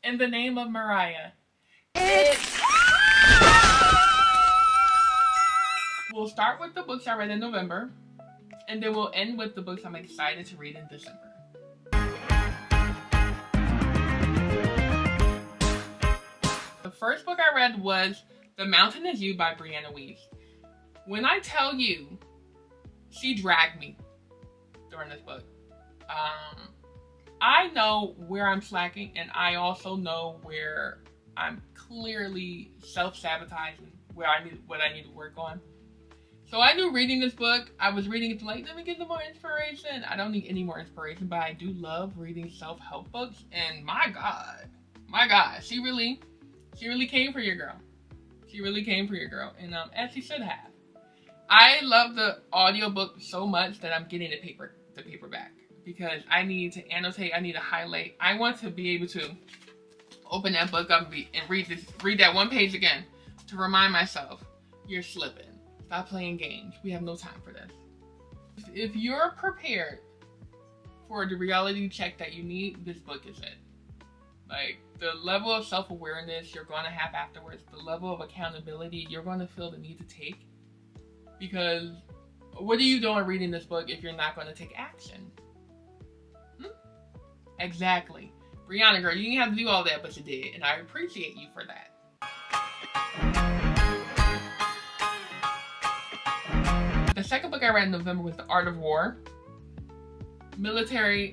In the Name of Mariah. We'll start with the books I read in November, and then we'll end with the books I'm excited to read in December. The first book I read was The Mountain Is You by Brianna Wiest. When I tell you, she dragged me during this book. I know where I'm slacking, and I also know where I'm clearly self-sabotaging, what I need to work on. So I knew reading this book, I was reading it like, let me get some more inspiration. I don't need any more inspiration, but I do love reading self-help books. And my God, she really came for your girl. She really came for your girl, and as she should have. I love the audiobook so much that I'm getting the paperback, because I need to annotate, I need to highlight. I want to be able to open that book up and read that one page again to remind myself, you're slipping. Stop playing games. We have no time for this. If you're prepared for the reality check that you need, this book is it. Like, the level of self-awareness you're going to have afterwards, the level of accountability you're going to feel the need to take. Because what are you doing reading this book if you're not going to take action? Exactly. Brianna, girl, you didn't have to do all that, but you did. And I appreciate you for that. The second book I read in November was The Art of War.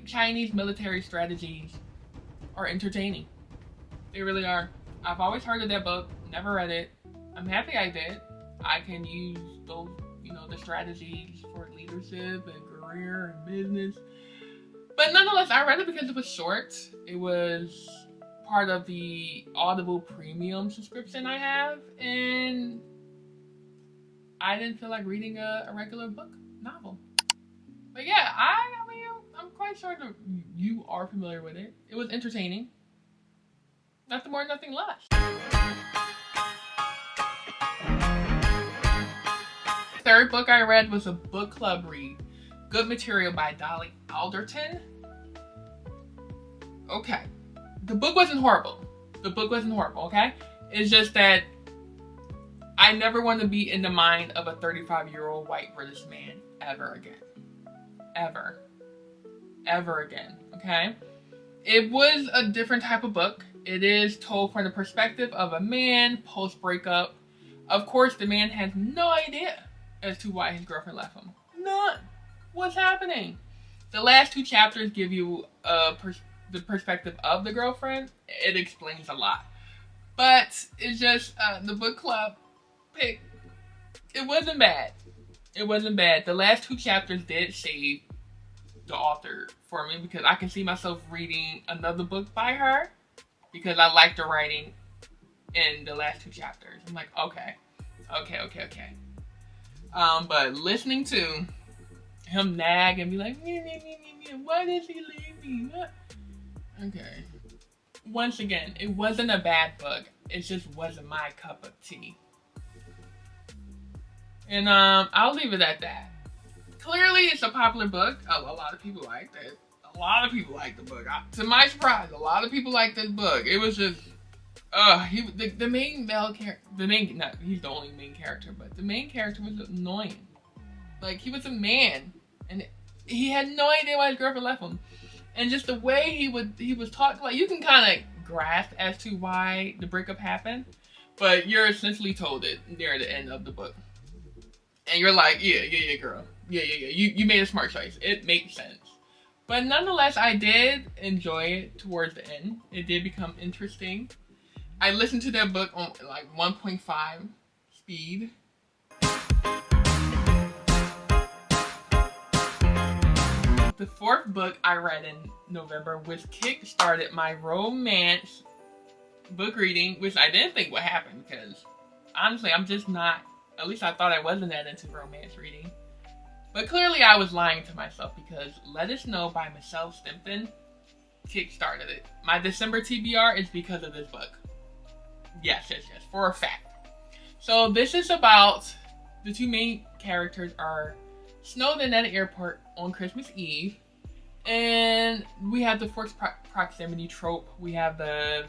Chinese military strategies are entertaining. They really are. I've always heard of that book, never read it. I'm happy I did. I can use those, the strategies for leadership and career and business. But nonetheless, I read it because it was short. It was part of the Audible premium subscription I have, and I didn't feel like reading a regular novel. But yeah, I'm quite sure that you are familiar with it. It was entertaining. Nothing more, nothing less. Third book I read was a book club read. Good Material by Dolly, Alderton. Okay. The book wasn't horrible. Okay? It's just that I never want to be in the mind of a 35-year-old white British man ever again. Ever again. Okay? It was a different type of book. It is told from the perspective of a man post-breakup. Of course, the man has no idea as to why his girlfriend left him. None. What's happening? The last two chapters give you the perspective of the girlfriend. It explains a lot. But it's just the book club pick. It wasn't bad. The last two chapters did save the author for me, because I can see myself reading another book by her, because I liked the writing in the last two chapters. I'm like, okay. But listening to him nag and be like, why did he leave me? What? Okay. Once again, it wasn't a bad book. It just wasn't my cup of tea. And I'll leave it at that. Clearly, it's a popular book. A lot of people liked it. A lot of people liked the book. To my surprise, a lot of people liked this book. It was just, the main male character, he's the only main character, but the main character was annoying. Like, he was a man, and he had no idea why his girlfriend left him. And just the way he was talking, like, you can kind of grasp as to why the breakup happened, but you're essentially told it near the end of the book. And you're like, yeah, girl. Yeah. You made a smart choice. It makes sense. But nonetheless, I did enjoy it towards the end. It did become interesting. I listened to that book on like 1.5 speed. The fourth book I read in November was kick-started my romance book reading, which I didn't think would happen, because honestly, I'm just not, at least I thought I wasn't that into romance reading. But clearly I was lying to myself, because Let Us Know by Michelle Stimpson kick-started it. My December TBR is because of this book. Yes, for a fact. So this is about, the two main characters are snowed in at an airport on Christmas Eve, And we have the forced proximity trope. We have the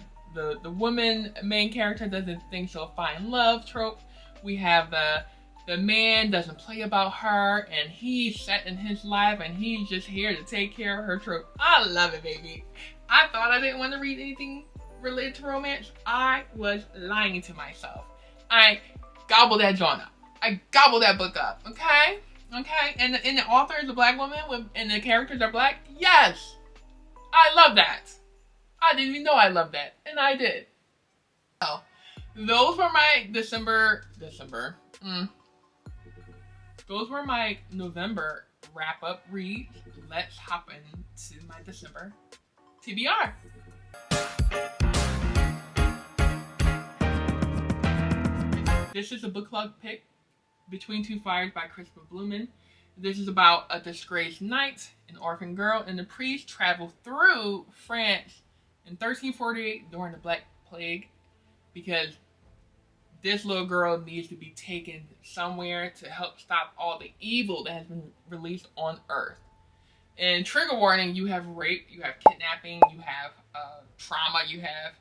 woman main character doesn't think she'll find love trope. We have the man doesn't play about her and he's set in his life and he's just here to take care of her trope. I love it, baby. I thought I didn't want to read anything related to romance. I was lying to myself. I gobbled that John up. I gobbled that book up. Okay? Okay? And the author is a black woman and the characters are black? Yes! I love that. I didn't even know I loved that. And I did. So, those were my Those were my November wrap-up reads. Let's hop into my December TBR. This is a book club pick, Between Two Fires by Buehlman. This is about a disgraced knight, an orphan girl, and the priest travel through France in 1348 during the Black Plague because this little girl needs to be taken somewhere to help stop all the evil that has been released on Earth. And trigger warning, you have rape, you have kidnapping, you have trauma, you have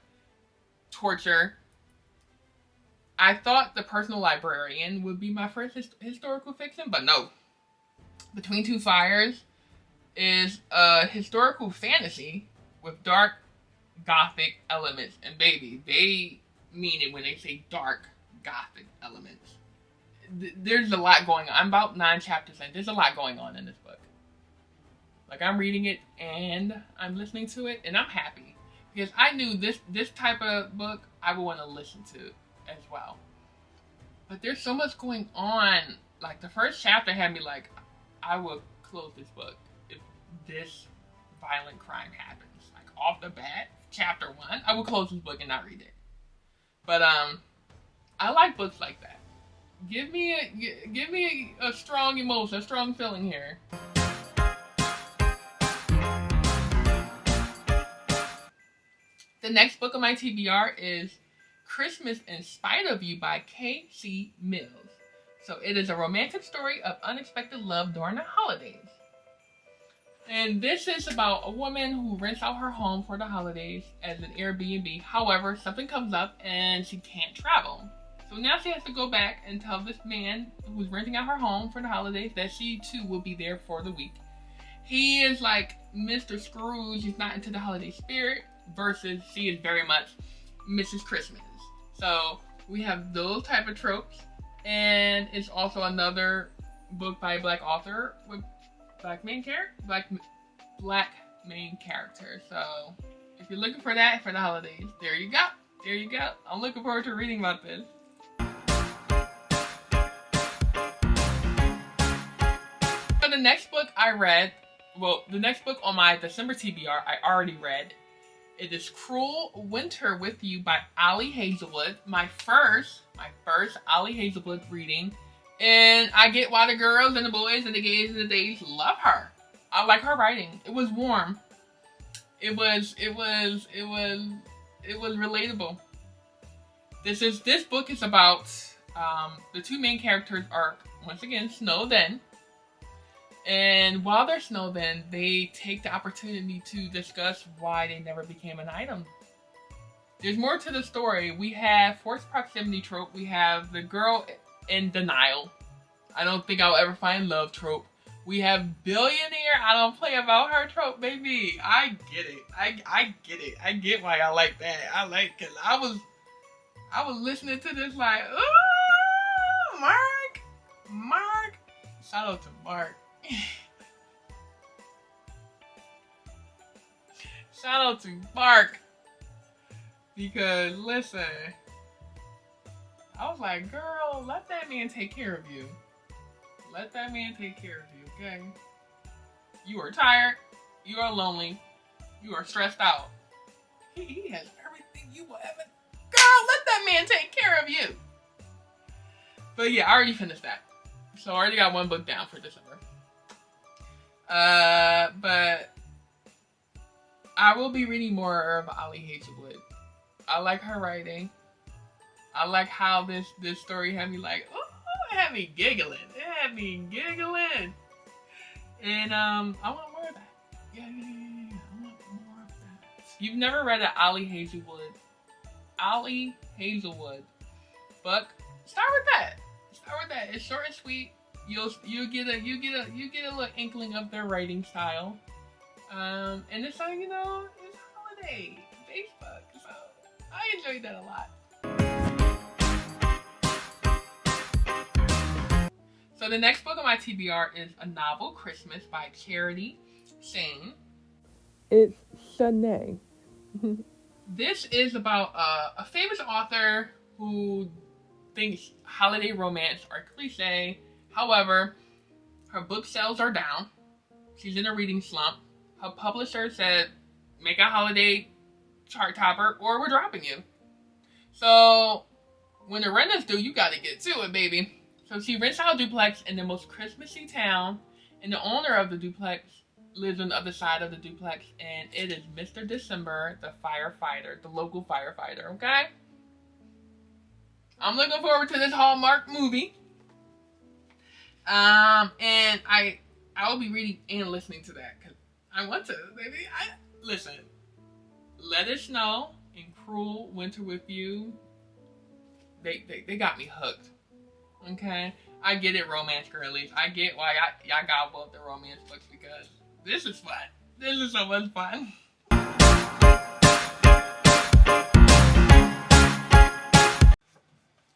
torture. I thought The Personal Librarian would be my first historical fiction, but no. Between Two Fires is a historical fantasy with dark gothic elements. And baby, they mean it when they say dark gothic elements. There's a lot going on. I'm about 9 chapters in. There's a lot going on in this book. Like, I'm reading it and I'm listening to it and I'm happy. Because I knew this type of book I would want to listen to as well. But there's so much going on. Like, the first chapter had me like, I will close this book if this violent crime happens. Like, off the bat, chapter 1, I will close this book and not read it. But I like books like that. Give me a strong emotion, a strong feeling here. The next book on my TBR is Christmas in Spite of You by K.C. Mills. So it is a romantic story of unexpected love during the holidays. And this is about a woman who rents out her home for the holidays as an Airbnb. However, something comes up and she can't travel. So now she has to go back and tell this man who's renting out her home for the holidays that she too will be there for the week. He is like Mr. Scrooge. He's not into the holiday spirit versus she is very much Mrs. Christmas. So we have those type of tropes. And it's also another book by a black author with black main character. So if you're looking for that for the holidays, there you go. There you go. I'm looking forward to reading about this. So the next book I read, the next book on my December TBR I already read. It is Cruel Winter with You by Ali Hazelwood. My first Ali Hazelwood reading. And I get why the girls and the boys and the gays and the days love her. I like her writing. It was warm. It was relatable. This book is about the two main characters are once again snowed in. And while they're snowed in, they take the opportunity to discuss why they never became an item. There's more to the story. We have forced proximity trope. We have the girl in denial. I don't think I'll ever find love trope. We have billionaire, I don't play about her trope, baby. I get it. I get it. I get why I like that. Cause I was listening to this like, ooh, Mark. Shout out to Mark. Shout out to Mark. Because listen, I was like, girl, let that man take care of you. Let that man take care of you, okay? You are tired. You are lonely. You are stressed out. He has everything you will ever. Girl, let that man take care of you. But yeah, I already finished that. So I already got one book down for December. But I will be reading more of Ali Hazelwood. I like her writing. I like how this story had me like, oh, it had me giggling. And I want more of that. Yeah. I want more of that. You've never read an Ali Hazelwood book? Start with that. It's short and sweet. You get a little inkling of their writing style. And it's like, it's holiday based book, so I enjoyed that a lot. So the next book on my TBR is A Novel Christmas by Charity Shane. It's Shanae. This is about a famous author who thinks holiday romance are cliche. However, her book sales are down. She's in a reading slump. Her publisher said, make a holiday chart topper or we're dropping you. So when the rent is due, you gotta get to it, baby. So she rents out a duplex in the most Christmassy town, and the owner of the duplex lives on the other side of the duplex, and it is Mr. December, the firefighter, the local firefighter, okay? I'm looking forward to this Hallmark movie. And I will be reading and listening to that, because I want to, baby. Listen, Let It Snow and Cruel Winter With You, they got me hooked. Okay, I get it, romance girlies. I get why y'all got both the romance books, because this is fun. This is so much fun.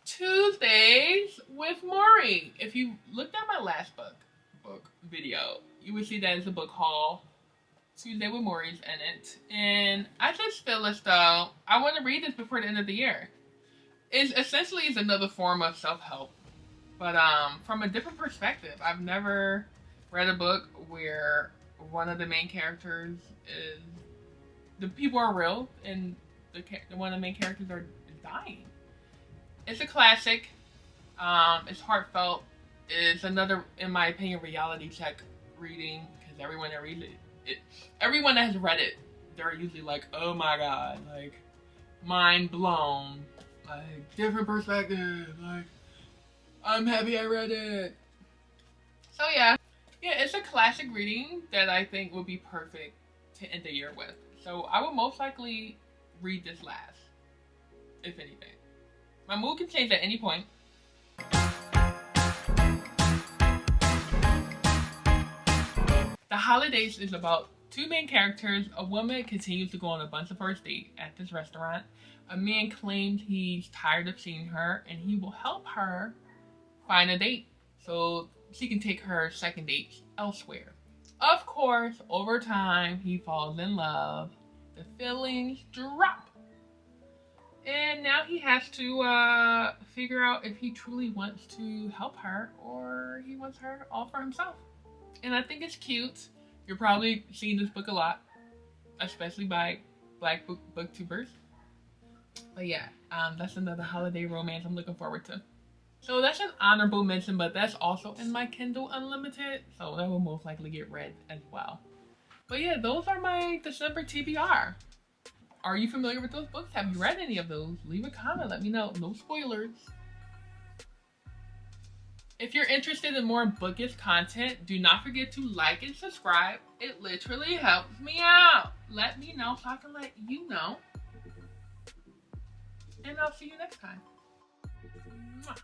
Tuesdays with Morrie. If you looked at my last book video, you would see that it's a book haul. Tuesday with Morrie's in it, and I just feel as though I want to read this before the end of the year. It's essentially another form of self-help, but from a different perspective. I've never read a book where one of the main characters is, the people are real and one of the main characters is dying. It's a classic. It's heartfelt. It's another, in my opinion, reality check reading, because everyone that reads it, everyone that has read it, they're usually like, oh my god, like, mind blown, like, different perspective, like, I'm happy I read it. So yeah, it's a classic reading that I think would be perfect to end the year with. So I would most likely read this last, if anything. My mood can change at any point. The Holidays is about two main characters. A woman continues to go on a bunch of first dates at this restaurant. A man claims he's tired of seeing her, and he will help her find a date so she can take her second dates elsewhere. Of course, over time, he falls in love. The feelings drop. And now he has to figure out if he truly wants to help her or he wants her all for himself. And I think it's cute. You're probably seeing this book a lot, especially by Black booktubers. But yeah, that's another holiday romance I'm looking forward to. So that's an honorable mention, but that's also in my Kindle Unlimited, so that will most likely get read as well. But yeah, those are my December TBR. Are you familiar with those books? Have you read any of those? Leave a comment, let me know. No spoilers. If you're interested in more bookish content, do not forget to like and subscribe. It literally helps me out. Let me know so I can let you know. And I'll see you next time. Mwah.